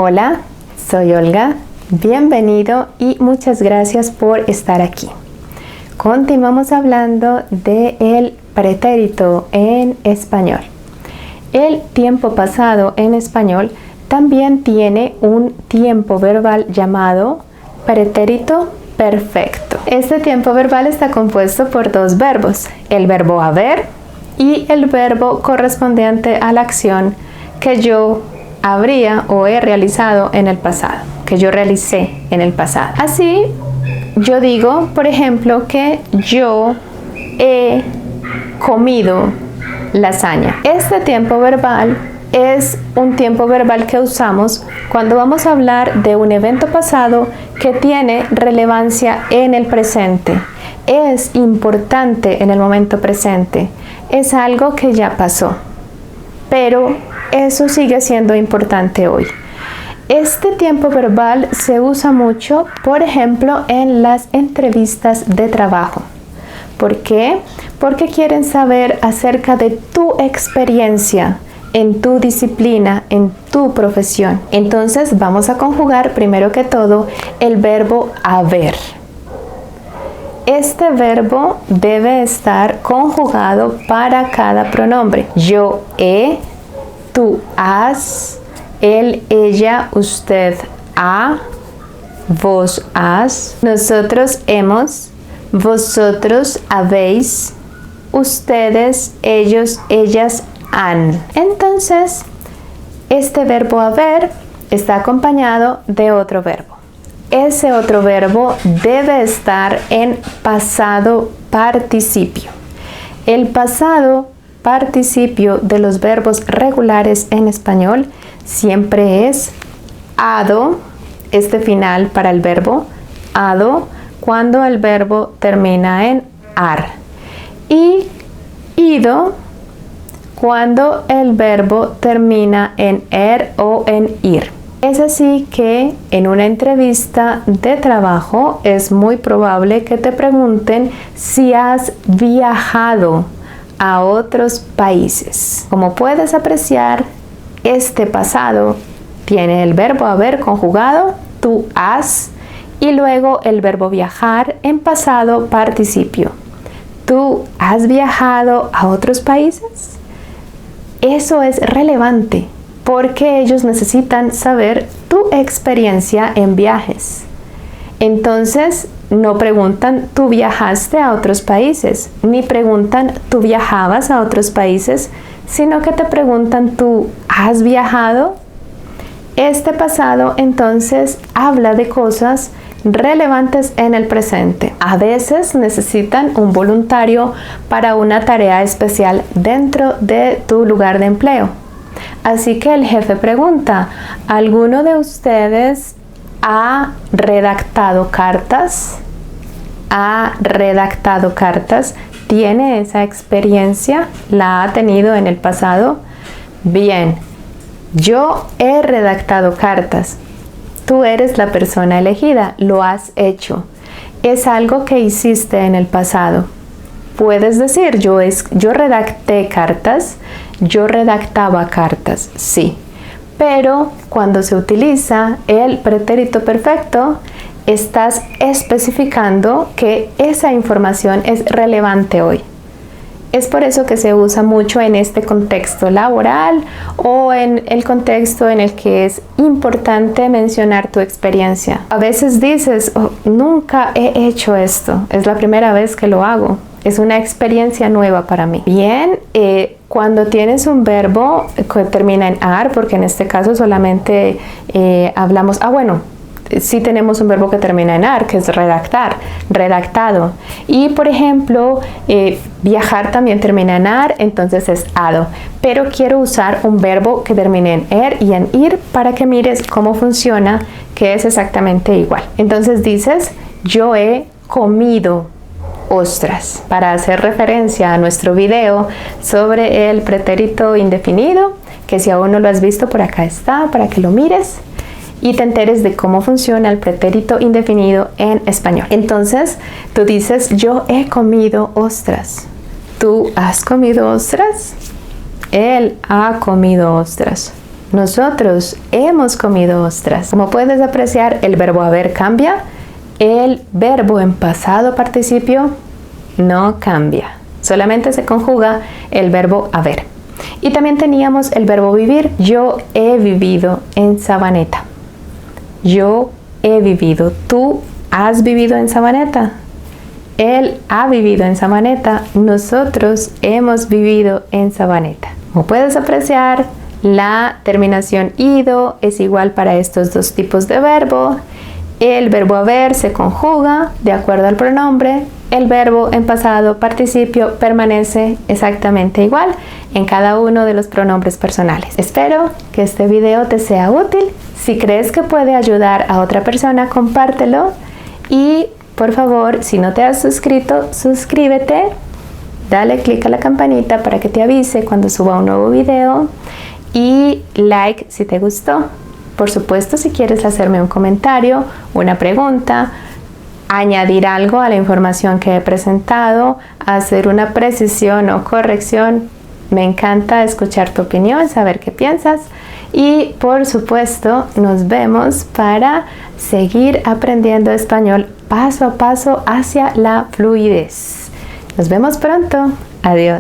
Hola, soy Olga, bienvenido y muchas gracias por estar aquí. Continuamos hablando del pretérito en español. El tiempo pasado en español también tiene un tiempo verbal llamado pretérito perfecto. Este tiempo verbal está compuesto por dos verbos, el verbo haber y el verbo correspondiente a la acción que yo habría o he realizado en el pasado, que yo realicé en el pasado. Así, yo digo, por ejemplo, que yo he comido lasaña. Este tiempo verbal es un tiempo verbal que usamos cuando vamos a hablar de un evento pasado que tiene relevancia en el presente. Es importante en el momento presente. Es algo que ya pasó, pero eso sigue siendo importante hoy. Este tiempo verbal se usa mucho, por ejemplo, en las entrevistas de trabajo. ¿Por qué? Porque quieren saber acerca de tu experiencia en tu disciplina, en tu profesión. Entonces vamos a conjugar primero que todo el verbo haber. Este verbo debe estar conjugado para cada pronombre. Yo he, tú has, él, ella, usted ha, vos has, nosotros hemos, vosotros habéis, ustedes, ellos, ellas han. Entonces, este verbo haber está acompañado de otro verbo. Ese otro verbo debe estar en pasado participio. El pasado participio de los verbos regulares en español siempre es ado, este final para el verbo, ado, cuando el verbo termina en ar, y ido cuando el verbo termina en er o en ir. Es así que en una entrevista de trabajo es muy probable que te pregunten si has viajado a otros países. Como puedes apreciar, este pasado tiene el verbo haber conjugado, tú has, y luego el verbo viajar en pasado participio. ¿Tú has viajado a otros países? Eso es relevante porque ellos necesitan saber tu experiencia en viajes. Entonces, no preguntan ¿tú viajaste a otros países? Ni preguntan ¿tú viajabas a otros países? Sino que te preguntan ¿tú has viajado? Este pasado entonces habla de cosas relevantes en el presente. A veces necesitan un voluntario para una tarea especial dentro de tu lugar de empleo. Así que el jefe pregunta, ¿alguno de ustedes ha redactado cartas? ¿Ha redactado cartas? ¿Tiene esa experiencia? ¿La ha tenido en el pasado? Bien, yo he redactado cartas. Tú eres la persona elegida, lo has hecho. Es algo que hiciste en el pasado. Puedes decir, yo redacté cartas, yo redactaba cartas, sí. Pero cuando se utiliza el pretérito perfecto, estás especificando que esa información es relevante hoy. Es por eso que se usa mucho en este contexto laboral o en el contexto en el que es importante mencionar tu experiencia. A veces dices, oh, nunca he hecho esto, es la primera vez que lo hago. Es una experiencia nueva para mí. Bien, cuando tienes un verbo que termina en ar, porque en este caso solamente hablamos, sí tenemos un verbo que termina en ar, que es redactar, redactado. Y por ejemplo, viajar también termina en ar, entonces es ado. Pero quiero usar un verbo que termine en er y en ir para que mires cómo funciona, que es exactamente igual. Entonces dices, yo he comido ostras, para hacer referencia a nuestro video sobre el pretérito indefinido, que si aún no lo has visto, por acá está, para que lo mires y te enteres de cómo funciona el pretérito indefinido en español. Entonces, tú dices, yo he comido ostras. ¿Tú has comido ostras? Él ha comido ostras. Nosotros hemos comido ostras. Como puedes apreciar, el verbo haber cambia. El verbo en pasado participio no cambia. Solamente se conjuga el verbo haber. Y también teníamos el verbo vivir. Yo he vivido en Sabaneta. Yo he vivido. ¿Tú has vivido en Sabaneta? Él ha vivido en Sabaneta. Nosotros hemos vivido en Sabaneta. Como puedes apreciar, la terminación ido es igual para estos dos tipos de verbo. El verbo haber se conjuga de acuerdo al pronombre. El verbo en pasado participio permanece exactamente igual en cada uno de los pronombres personales. Espero que este video te sea útil. Si crees que puede ayudar a otra persona, compártelo. Y por favor, si no te has suscrito, suscríbete. Dale click a la campanita para que te avise cuando suba un nuevo video. Y like si te gustó. Por supuesto, si quieres hacerme un comentario, una pregunta, añadir algo a la información que he presentado, hacer una precisión o corrección, me encanta escuchar tu opinión, saber qué piensas. Y por supuesto, nos vemos para seguir aprendiendo español paso a paso hacia la fluidez. Nos vemos pronto. Adiós.